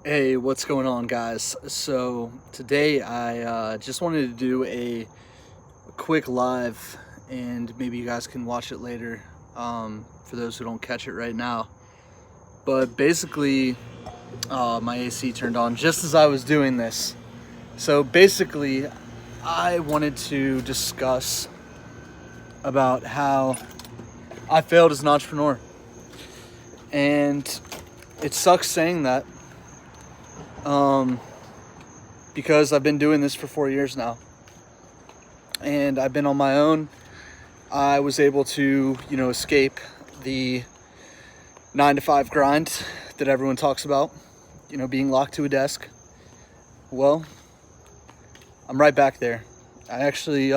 Hey, what's going on, guys? So today I just wanted to do a quick live, and maybe you guys can watch it later for those who don't catch it right now. But basically, my AC turned on just as I was doing this. So basically, I wanted to discuss about how I failed as an entrepreneur, and it sucks saying that. Um, because I've been doing this for 4 years now, and I've been on my own. I was able to, escape the 9 to 5 grind that everyone talks about, being locked to a desk. Well, I'm right back there. I actually,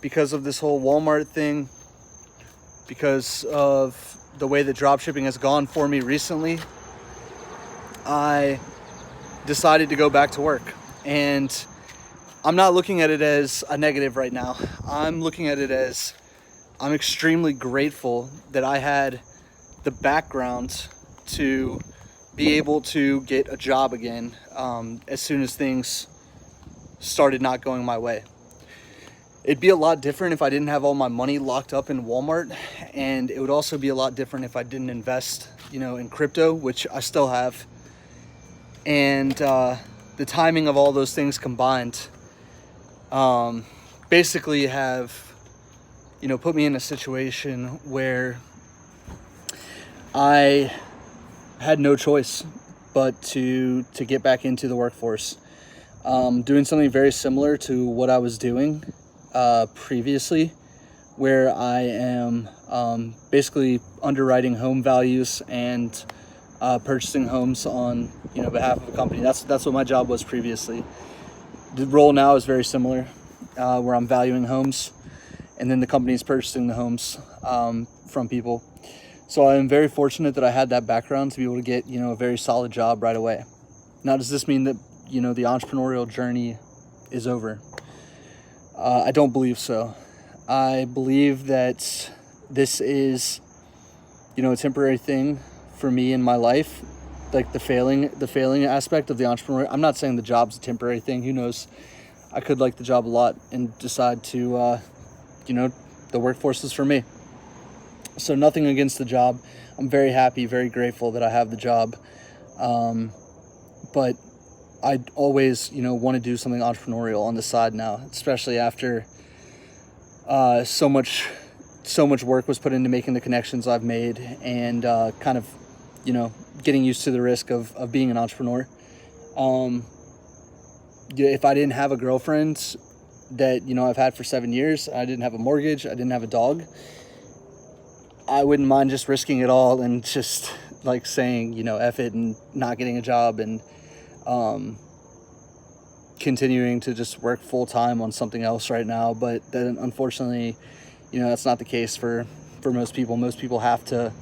because of this whole Walmart thing, because of the way that dropshipping has gone for me recently, I decided to go back to work. And I'm not looking at it as a negative right now. I'm looking at it as I'm extremely grateful that I had the background to be able to get a job again as soon as things started not going my way. It'd be a lot different if I didn't have all my money locked up in Walmart, and it would also be a lot different if I didn't invest, in crypto, which I still have. And the timing of all those things combined basically have, put me in a situation where I had no choice but to get back into the workforce. Doing something very similar to what I was doing previously, where I am basically underwriting home values and purchasing homes on behalf of a company. That's what my job was previously. The role now is very similar, where I'm valuing homes, and then the company's purchasing the homes from people. So I'm very fortunate that I had that background to be able to get a very solid job right away. Now, does this mean that the entrepreneurial journey is over? I don't believe so. I believe that this is a temporary thing for me in my life, like the failing aspect of the entrepreneur. I'm not saying the job's a temporary thing. Who knows? I could like the job a lot and decide to the workforce is for me. So nothing against the job. I'm very happy, very grateful that I have the job. But I always, want to do something entrepreneurial on the side now, especially after so much work was put into making the connections I've made, and kind of, getting used to the risk of being an entrepreneur. If I didn't have a girlfriend that, I've had for 7 years, I didn't have a mortgage, I didn't have a dog, I wouldn't mind just risking it all and just like saying, F it, and not getting a job, and continuing to just work full time on something else right now. But then unfortunately, that's not the case for most people. Most people have to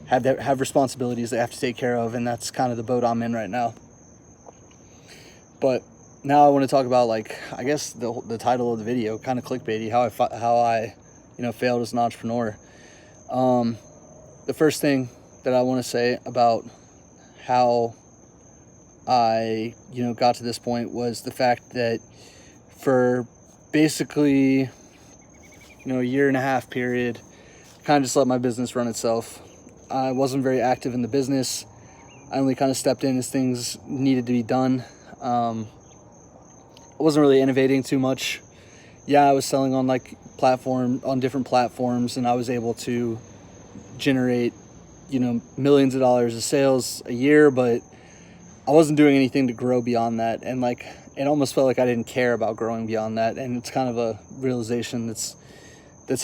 have responsibilities they have to take care of, and that's kind of the boat I'm in right now. But now I want to talk about, like, I guess the title of the video, kind of clickbaity, how I failed as an entrepreneur. The first thing that I want to say about how I, got to this point was the fact that for basically, a year and a half period, kind of just let my business run itself. I wasn't very active in the business. I only kind of stepped in as things needed to be done. I wasn't really innovating too much. Yeah, I was selling on different platforms, and I was able to generate, millions of dollars of sales a year, but I wasn't doing anything to grow beyond that. And it almost felt like I didn't care about growing beyond that. And it's kind of a realization that's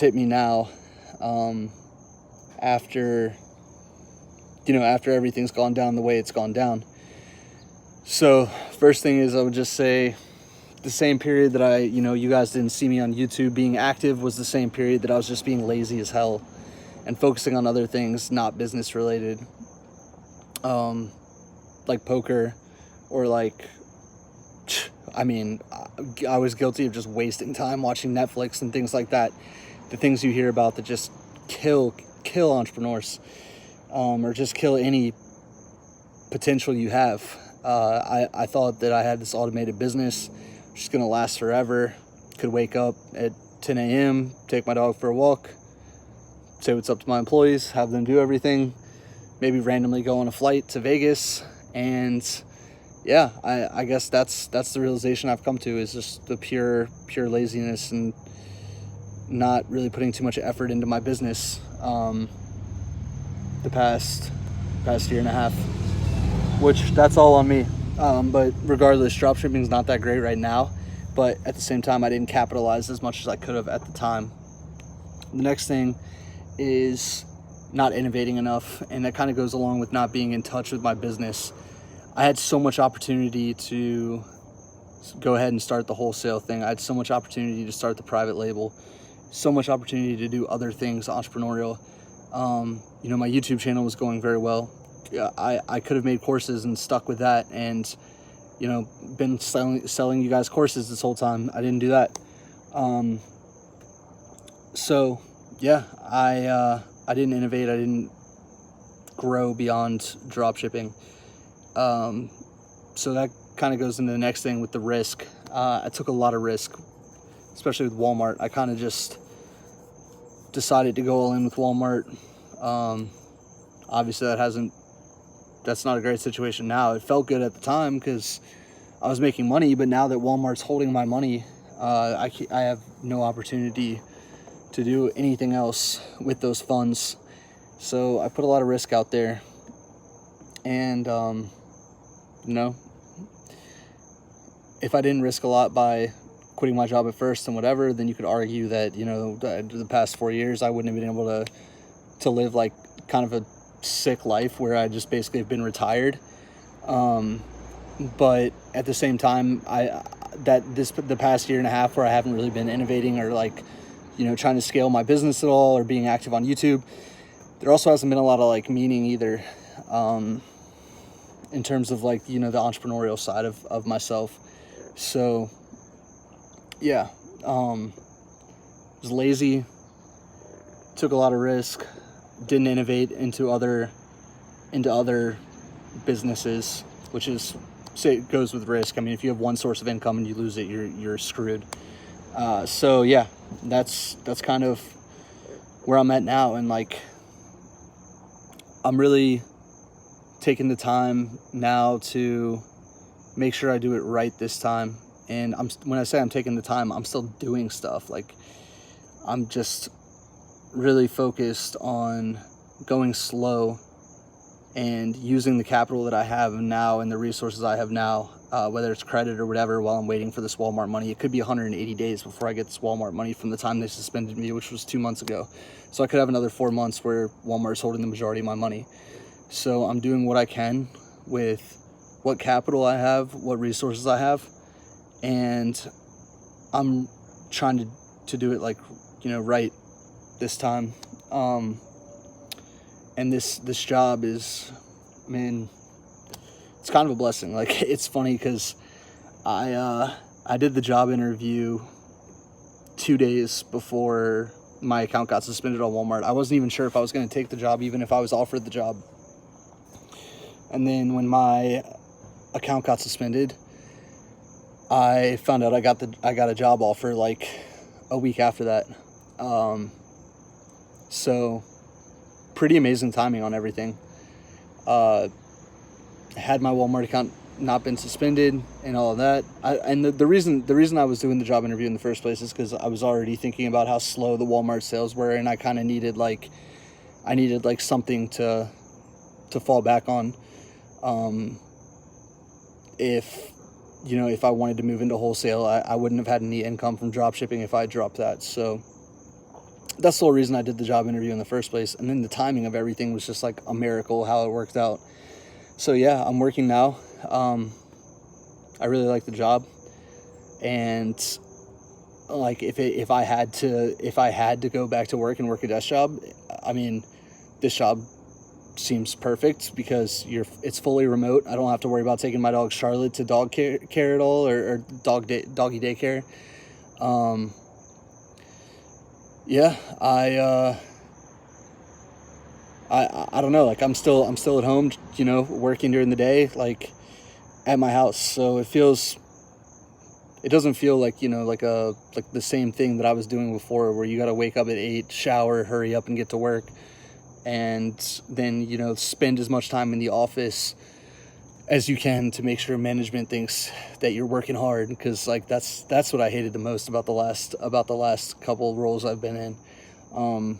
hit me now, after everything's gone down the way it's gone down. So first thing is, I would just say the same period that you guys didn't see me on YouTube being active was the same period that I was just being lazy as hell and focusing on other things not business related, like poker, or I was guilty of just wasting time watching Netflix and things like that. The things you hear about that just kill entrepreneurs, or just kill any potential you have. I thought that I had this automated business, just going to last forever. Could wake up at 10 a.m., take my dog for a walk, say what's up to my employees, have them do everything, maybe randomly go on a flight to Vegas. And yeah, I guess that's the realization I've come to, is just the pure laziness and not really putting too much effort into my business the past year and a half, which that's all on me. But regardless, dropshipping is not that great right now, but at the same time, I didn't capitalize as much as I could have at the time. The next thing is not innovating enough, and that kind of goes along with not being in touch with my business. I had so much opportunity to go ahead and start the wholesale thing. I had so much opportunity to start the private label, so much opportunity to do other things entrepreneurial. My YouTube channel was going very well. I could have made courses and stuck with that, and been selling you guys courses this whole time. I didn't do that. So yeah, I didn't innovate. I didn't grow beyond dropshipping. So that kind of goes into the next thing with the risk. I took a lot of risk, especially with Walmart. I kind of just decided to go all in with Walmart. Obviously that's not a great situation now. It felt good at the time because I was making money, but now that Walmart's holding my money, I have no opportunity to do anything else with those funds. So I put a lot of risk out there, and if I didn't risk a lot by quitting my job at first and whatever, then you could argue that the past 4 years I wouldn't have been able to live like kind of a sick life where I just basically have been retired. But at the same time, the past year and a half where I haven't really been innovating or trying to scale my business at all or being active on YouTube, there also hasn't been a lot of meaning either, in terms of the entrepreneurial side of myself. So yeah, was lazy, took a lot of risk, didn't innovate into other businesses, which is, say, it goes with risk. I mean, if you have one source of income and you lose it, you're screwed. So yeah, that's kind of where I'm at now, and I'm really taking the time now to make sure I do it right this time. And when I say I'm taking the time, I'm still doing stuff. I'm just really focused on going slow and using the capital that I have now and the resources I have now, whether it's credit or whatever, while I'm waiting for this Walmart money. It could be 180 days before I get this Walmart money from the time they suspended me, which was 2 months ago. So I could have another 4 months where Walmart's holding the majority of my money. So I'm doing what I can with what capital I have, what resources I have, and I'm trying to do it right this time. And this job is, it's kind of a blessing. It's funny because I did the job interview 2 days before my account got suspended on Walmart. I wasn't even sure if I was going to take the job, even if I was offered the job. And then when my account got suspended, I found out I got a job offer a week after that. So pretty amazing timing on everything. Had my Walmart account not been suspended and all of that, the reason I was doing the job interview in the first place is because I was already thinking about how slow the Walmart sales were, and I kind of needed something to fall back on. If I wanted to move into wholesale, I wouldn't have had any income from drop shipping if I dropped that. So that's the whole reason I did the job interview in the first place. And then the timing of everything was just a miracle how it worked out. So yeah, I'm working now. I really like the job, and if I had to go back to work and work a desk job, this job seems perfect because it's fully remote. I don't have to worry about taking my dog Charlotte to dog care at all, or doggy daycare. Yeah, I don't know, like I'm still at home, you know, working during the day, like at my house. So it doesn't feel like, you know, like the same thing that I was doing before, where you got to wake up at 8, shower, hurry up and get to work, and then, you know, spend as much time in the office as you can to make sure management thinks that you're working hard. Because like that's what I hated the most about the last couple of roles I've been in.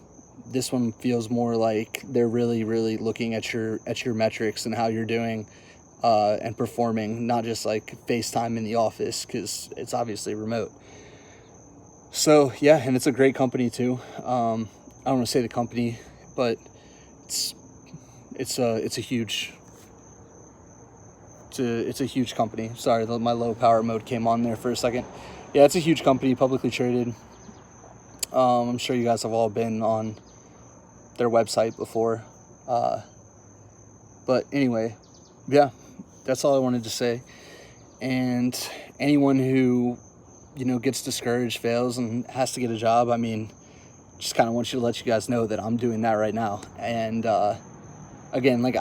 This one feels more like they're really looking at your metrics and how you're doing and performing, not just like FaceTime in the office, because it's obviously remote. So yeah, and it's a great company too. I don't want to say the company, but it's a huge company. Sorry, my low power mode came on there for a second. Yeah, it's a huge company, publicly traded. I'm sure you guys have all been on their website before. But anyway, yeah, that's all I wanted to say. And anyone who, you know, gets discouraged, fails, and has to get a job, I mean, just kind of want you to let you guys know that I'm doing that right now. And again, like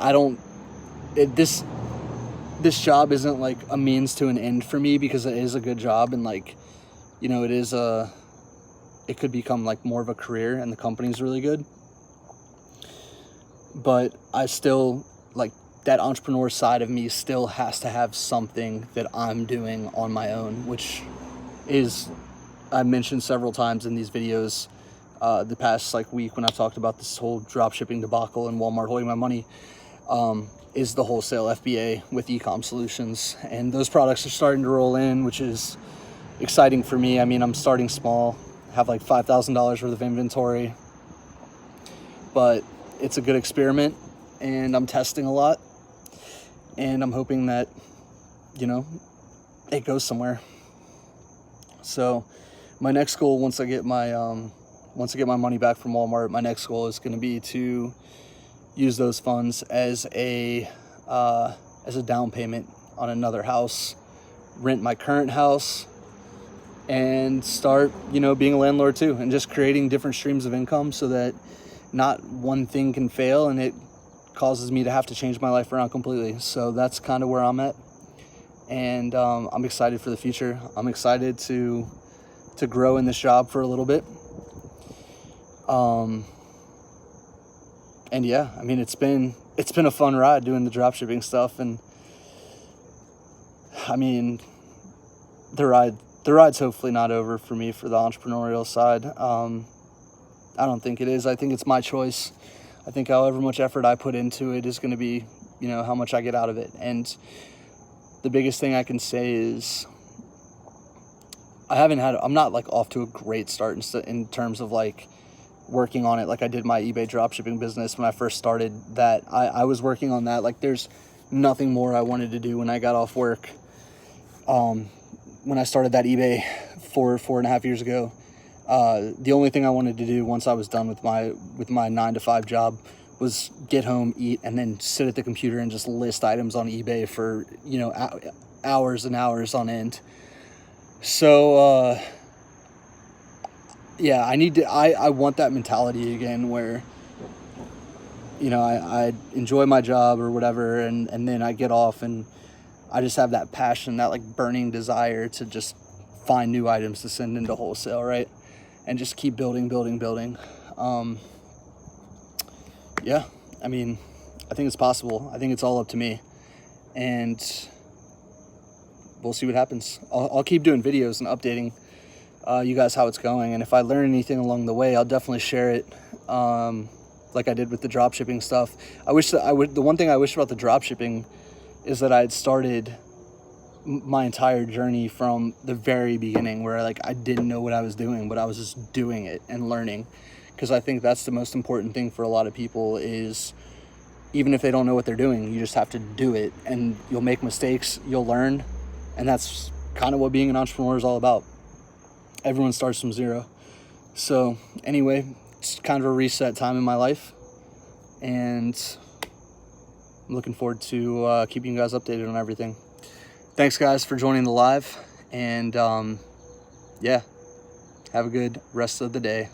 this job isn't like a means to an end for me, because it is a good job, and like, you know, it could become like more of a career, and the company's really good. But I still, like, that entrepreneur side of me still has to have something that I'm doing on my own, which is, I mentioned several times in these videos the past like week, when I talked about this whole dropshipping debacle and Walmart holding my money, is the wholesale FBA with Ecom Solutions. And those products are starting to roll in, which is exciting for me. I mean, I'm starting small, have like $5,000 worth of inventory, but it's a good experiment, and I'm testing a lot, and I'm hoping that, you know, it goes somewhere. So my next goal, once I get my money back from Walmart, my next goal is going to be to use those funds as a down payment on another house, rent my current house, and start, you know, being a landlord too, and just creating different streams of income, so that not one thing can fail and it causes me to have to change my life around completely. So that's kind of where I'm at. And I'm excited for the future. I'm excited to grow in this job for a little bit. And yeah, I mean, it's been a fun ride doing the dropshipping stuff. And I mean, the ride's hopefully not over for me for the entrepreneurial side. I don't think it is. I think it's my choice. I think however much effort I put into it is going to be, you know, how much I get out of it. And the biggest thing I can say is I'm not like off to a great start in terms of like working on it like I did my eBay dropshipping business when I first started that. I was working on that. Like, there's nothing more I wanted to do when I got off work. When I started that eBay 4.5 years ago, the only thing I wanted to do once I was done with my 9-to-5 job was get home, eat, and then sit at the computer and just list items on eBay for, you know, hours and hours on end. So yeah, I want that mentality again, where, you know, I enjoy my job or whatever, and then I get off and I just have that passion, that like burning desire to just find new items to send into wholesale, right? And just keep building. Yeah, I mean, I think it's possible. I think it's all up to me, and we'll see what happens. I'll keep doing videos and updating you guys how it's going, and if I learn anything along the way, I'll definitely share it, like I did with the dropshipping stuff. The one thing I wish about the dropshipping is that I had started my entire journey from the very beginning, where like I didn't know what I was doing, but I was just doing it and learning. Because I think that's the most important thing for a lot of people, is even if they don't know what they're doing, you just have to do it, and you'll make mistakes, you'll learn, and that's kind of what being an entrepreneur is all about. Everyone starts from zero. So anyway, it's kind of a reset time in my life, and I'm looking forward to keeping you guys updated on everything. Thanks guys for joining the live, and yeah, have a good rest of the day.